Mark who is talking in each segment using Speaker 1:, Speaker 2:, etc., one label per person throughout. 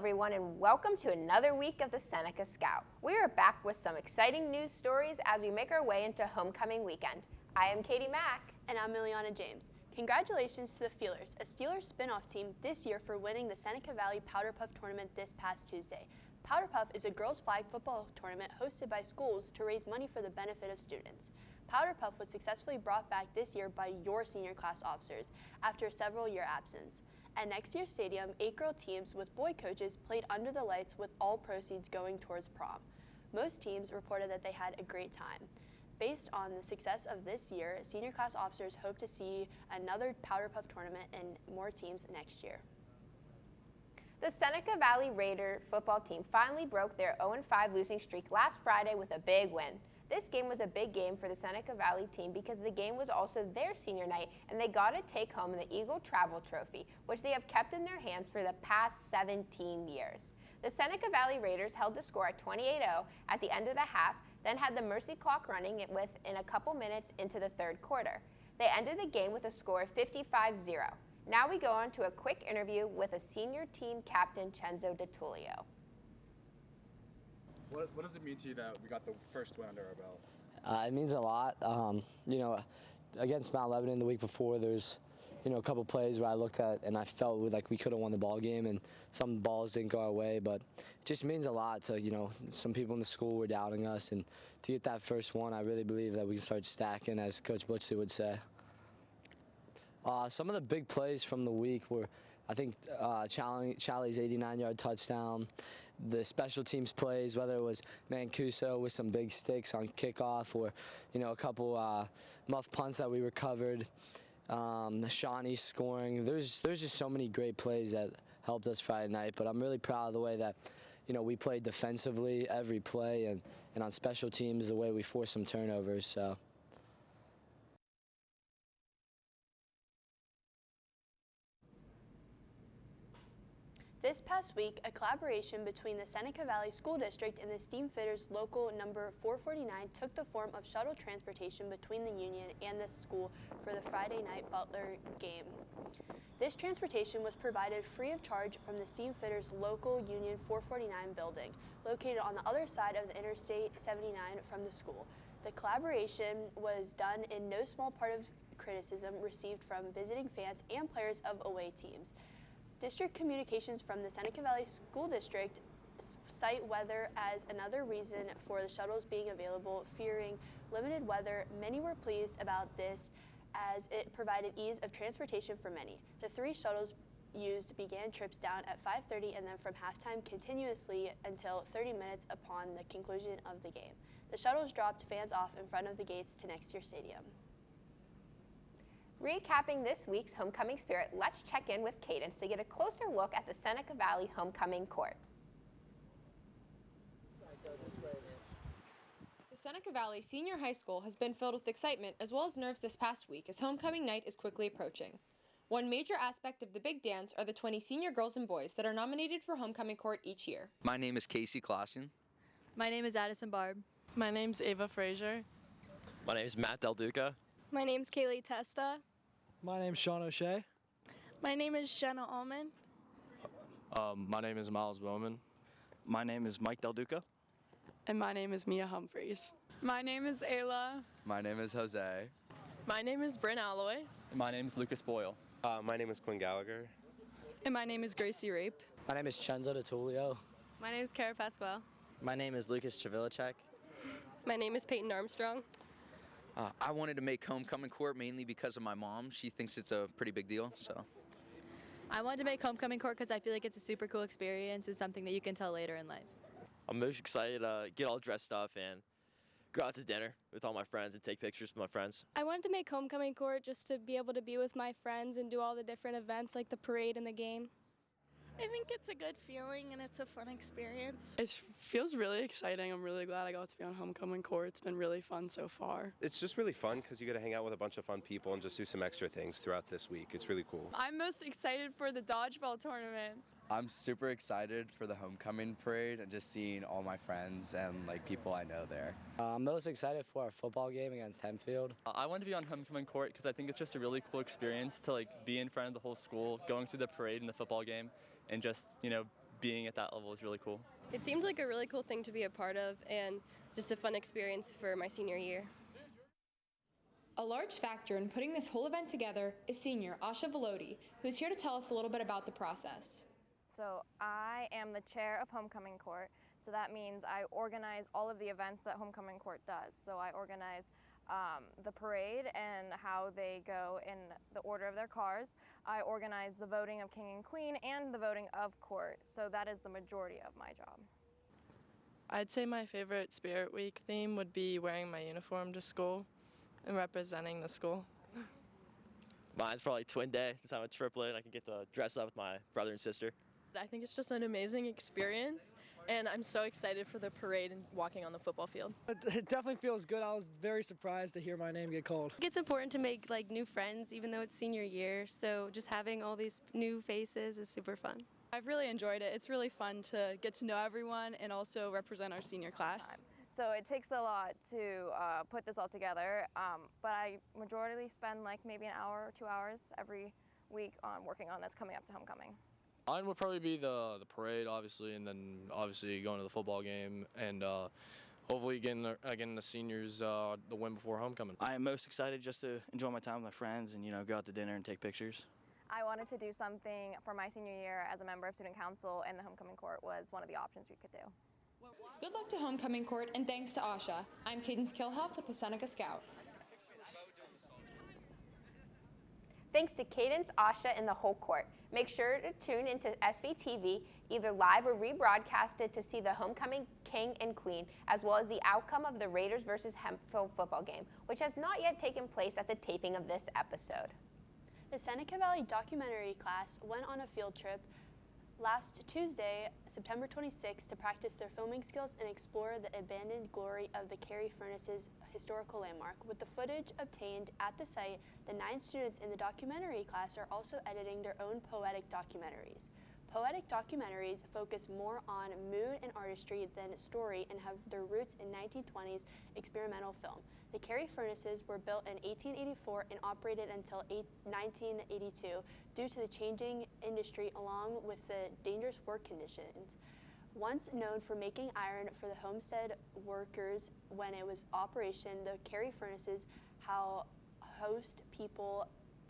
Speaker 1: everyone, and welcome to another week of the Seneca Scout. We are back with some exciting news stories as we make our way into homecoming weekend. I am Katie Mack.
Speaker 2: And I'm Miliana James. Congratulations to the Feelers, a Steelers spin-off team this year, for winning the Seneca Valley Powder Puff Tournament this past Tuesday. Powder Puff is a girls' flag football tournament hosted by schools to raise money for the benefit of students. Powder Puff was successfully brought back this year by your senior class officers after a several-year absence. At next year's stadium, 8 girl teams with boy coaches played under the lights with all proceeds going towards prom. Most teams reported that they had a great time. Based on the success of this year, senior class officers hope to see another Powder Puff tournament and more teams next year.
Speaker 1: The Seneca Valley Raider football team finally broke their 0-5 losing streak last Friday with a big win. This game was a big game for the Seneca Valley team because the game was also their senior night and they got to take home the Eagle Travel Trophy, which they have kept in their hands for the past 17 years. The Seneca Valley Raiders held the score at 28-0 at the end of the half, then had the mercy clock running within a couple minutes into the third quarter. They ended the game with a score of 55-0. Now we go on to a quick interview with a senior team captain, Cenzo DeTullio.
Speaker 3: What does it mean to you that we got the first win under our belt?
Speaker 4: It means a lot. Against Mount Lebanon the week before, there's a couple plays where I looked at and I felt like we could have won the ball game, and some balls didn't go our way. But it just means a lot to some people in the school were doubting us, and to get that first one, I really believe that we can start stacking, as Coach Butchley would say. Some of the big plays from the week were, I think, Charlie's 89-yard touchdown, the special teams plays, whether it was Mancuso with some big sticks on kickoff, or a couple muff punts that we recovered, Shawnee scoring. There's just so many great plays that helped us Friday night. But I'm really proud of the way that we played defensively every play, and on special teams the way we forced some turnovers. So.
Speaker 2: This past week, a collaboration between the Seneca Valley School District and the Steamfitters Local Number 449 took the form of shuttle transportation between the Union and the school for the Friday night Butler game. This transportation was provided free of charge from the Steamfitters Local Union 449 building, located on the other side of the Interstate 79 from the school. The collaboration was done in no small part of criticism received from visiting fans and players of away teams. District communications from the Seneca Valley School District cite weather as another reason for the shuttles being available, fearing limited weather. Many were pleased about this as it provided ease of transportation for many. The 3 shuttles used began trips down at 5:30 and then from halftime continuously until 30 minutes upon the conclusion of the game. The shuttles dropped fans off in front of the gates to next year's stadium.
Speaker 1: Recapping this week's homecoming spirit, let's check in with Cadence to get a closer look at the Seneca Valley homecoming court.
Speaker 5: The Seneca Valley Senior High School has been filled with excitement as well as nerves this past week as homecoming night is quickly approaching. One major aspect of the big dance are the 20 senior girls and boys that are nominated for homecoming court each year.
Speaker 6: My name is Casey Clausen.
Speaker 7: My name is Addison Barb.
Speaker 8: My name's Ava Frazier.
Speaker 9: My name is Matt Del Duca.
Speaker 10: My name's Kaylee Testa.
Speaker 11: My name's Sean O'Shea.
Speaker 10: My name is Jenna Allman.
Speaker 9: My name is Miles Bowman.
Speaker 12: My name is Mike Del Duca.
Speaker 8: And my name is Mia Humphreys.
Speaker 13: My name is Ayla.
Speaker 14: My name is Jose.
Speaker 15: My name is Bryn Alloway.
Speaker 16: And my name is Lucas Boyle.
Speaker 17: My name is Quinn Gallagher.
Speaker 8: And my name is Gracie Rape.
Speaker 4: My name is Cenzo DeTullio.
Speaker 18: My name is Cara Pasquale.
Speaker 19: My name is Lucas Chavilicek.
Speaker 20: My name is Peyton Armstrong.
Speaker 6: I wanted to make homecoming court mainly because of my mom. She thinks it's a pretty big deal, so.
Speaker 18: I wanted to make homecoming court because I feel like it's a super cool experience. It's something that you can tell later in life.
Speaker 9: I'm most excited to get all dressed up and go out to dinner with all my friends and take pictures with my friends.
Speaker 10: I wanted to make homecoming court just to be able to be with my friends and do all the different events like the parade and the game.
Speaker 21: I think it's a good feeling and it's a fun experience.
Speaker 8: It feels really exciting. I'm really glad I got to be on homecoming court. It's been really fun so far.
Speaker 17: It's just really fun because you get to hang out with a bunch of fun people and just do some extra things throughout this week. It's really cool.
Speaker 13: I'm most excited for the dodgeball tournament.
Speaker 22: I'm super excited for the homecoming parade and just seeing all my friends and people I know there.
Speaker 4: I'm most excited for our football game against Hempfield.
Speaker 16: I wanted to be on homecoming court because I think it's just a really cool experience to be in front of the whole school, going to the parade and the football game, and just being at that level is really cool.
Speaker 20: It seemed like a really cool thing to be a part of and just a fun experience for my senior year.
Speaker 5: A large factor in putting this whole event together is senior Asha Velodi, who's here to tell us a little bit about the process.
Speaker 3: So I am the chair of Homecoming Court, so that means I organize all of the events that Homecoming Court does. So I organize the parade and how they go in the order of their cars. I organize the voting of King and Queen and the voting of court, so that is the majority of my job.
Speaker 8: I'd say my favorite Spirit Week theme would be wearing my uniform to school and representing the school.
Speaker 9: Mine's probably twin day, since I'm a triplet and I can get to dress up with my brother and sister.
Speaker 15: I think it's just an amazing experience, and I'm so excited for the parade and walking on the football field.
Speaker 11: It definitely feels good. I was very surprised to hear my name get called.
Speaker 14: It's important to make new friends, even though it's senior year, so just having all these new faces is super fun.
Speaker 13: I've really enjoyed it. It's really fun to get to know everyone and also represent our senior class.
Speaker 3: So it takes a lot to put this all together, but I majorly spend maybe an hour or 2 hours every week on working on this coming up to homecoming.
Speaker 23: Mine would probably be the parade, obviously, and then obviously going to the football game and hopefully getting the seniors the win before homecoming.
Speaker 12: I am most excited just to enjoy my time with my friends and go out to dinner and take pictures.
Speaker 3: I wanted to do something for my senior year as a member of student council, and the homecoming court was one of the options we could do.
Speaker 5: Good luck to Homecoming Court, and thanks to Asha. I'm Cadence Kilhuff with the Seneca Scout.
Speaker 1: Thanks to Cadence, Asha, and the whole court. Make sure to tune into SVTV, either live or rebroadcasted, to see the homecoming king and queen, as well as the outcome of the Raiders versus Hemphill football game, which has not yet taken place at the taping of this episode.
Speaker 2: The Seneca Valley documentary class went on a field trip last Tuesday, September 26, to practice their filming skills and explore the abandoned glory of the Carey Furnaces historical landmark. With the footage obtained at the site, the 9 students in the documentary class are also editing their own poetic documentaries. Poetic documentaries focus more on mood and artistry than story and have their roots in 1920s experimental film. The Carey Furnaces were built in 1884 and operated until 1982 due to the changing industry along with the dangerous work conditions. Once known for making iron for the homestead workers when it was operation, the Carey Furnaces host people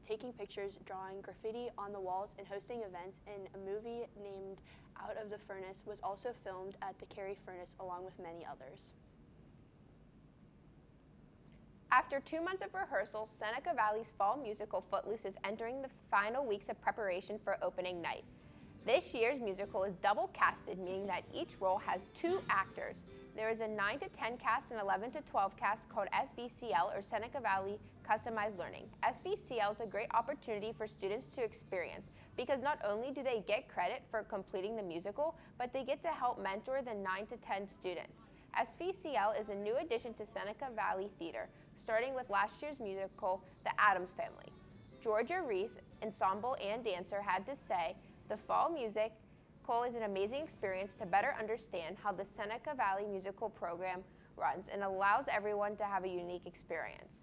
Speaker 2: taking pictures, drawing graffiti on the walls, and hosting events. And a movie named Out of the Furnace was also filmed at the Carey Furnace along with many others.
Speaker 1: After 2 months of rehearsal, Seneca Valley's fall musical Footloose is entering the final weeks of preparation for opening night. This year's musical is double casted, meaning that each role has 2 actors. There is a 9 to 10 cast and 11 to 12 cast called SVCL, or Seneca Valley Customized Learning. SVCL is a great opportunity for students to experience because not only do they get credit for completing the musical, but they get to help mentor the 9 to 10 students. SVCL is a new addition to Seneca Valley Theater, starting with last year's musical, The Addams Family. Georgia Reese, ensemble and dancer, had to say, the fall musical is an amazing experience to better understand how the Seneca Valley musical program runs and allows everyone to have a unique experience.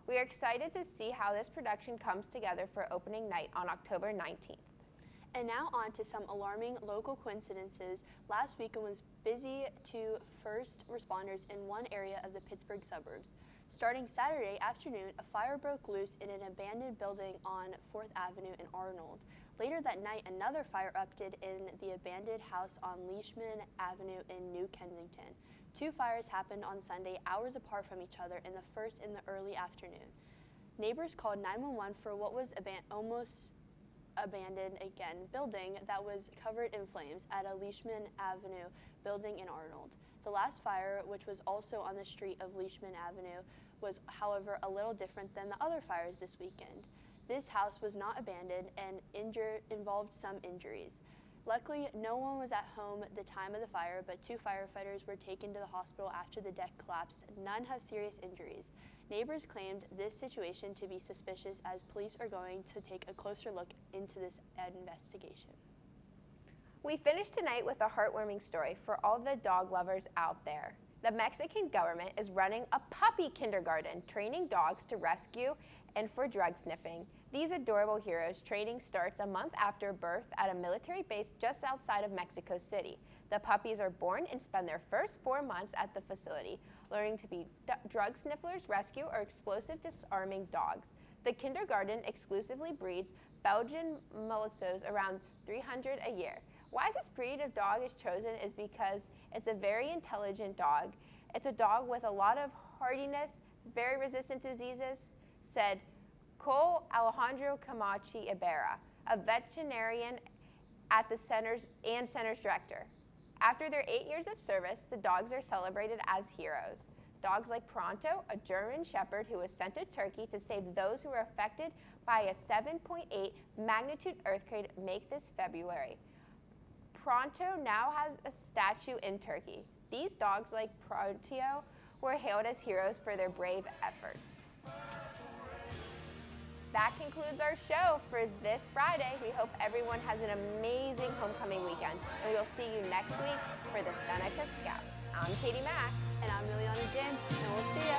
Speaker 1: We are excited to see how this production comes together for opening night on October 19th.
Speaker 2: And now on to some alarming local coincidences. Last weekend was busy to first responders in one area of the Pittsburgh suburbs. Starting Saturday afternoon, a fire broke loose in an abandoned building on 4th Avenue in Arnold. Later that night, another fire erupted in the abandoned house on Leishman Avenue in New Kensington. 2 fires happened on Sunday, hours apart from each other, and the first in the early afternoon. Neighbors called 911 for what was almost abandoned again building that was covered in flames at a Leishman Avenue building in Arnold. The last fire, which was also on the street of Leishman Avenue, was, however, a little different than the other fires this weekend. This house was not abandoned and involved some injuries. Luckily, no one was at home at the time of the fire, but 2 firefighters were taken to the hospital after the deck collapsed. None have serious injuries. Neighbors claimed this situation to be suspicious, as police are going to take a closer look into this investigation.
Speaker 1: We finished tonight with a heartwarming story for all the dog lovers out there. The Mexican government is running a puppy kindergarten, training dogs to rescue and for drug sniffing. These adorable heroes training starts a month after birth at a military base just outside of Mexico City. The puppies are born and spend their first 4 months at the facility, learning to be drug snifflers, rescue, or explosive disarming dogs. The kindergarten exclusively breeds Belgian Malinois, around 300 a year. Why this breed of dog is chosen is because it's a very intelligent dog. It's a dog with a lot of hardiness, very resistant to diseases, said Cole Alejandro Camachi Ibarra, a veterinarian at the center's director. After their 8 years of service, the dogs are celebrated as heroes. Dogs like Pronto, a German Shepherd who was sent to Turkey to save those who were affected by a 7.8 magnitude earthquake, make this February. Pronto now has a statue in Turkey. These dogs, like Pronto, were hailed as heroes for their brave efforts. That concludes our show for this Friday. We hope everyone has an amazing homecoming weekend, and we'll see you next week for the Seneca Scout. I'm Katie Mack.
Speaker 2: And I'm Liliana James, and we'll see ya.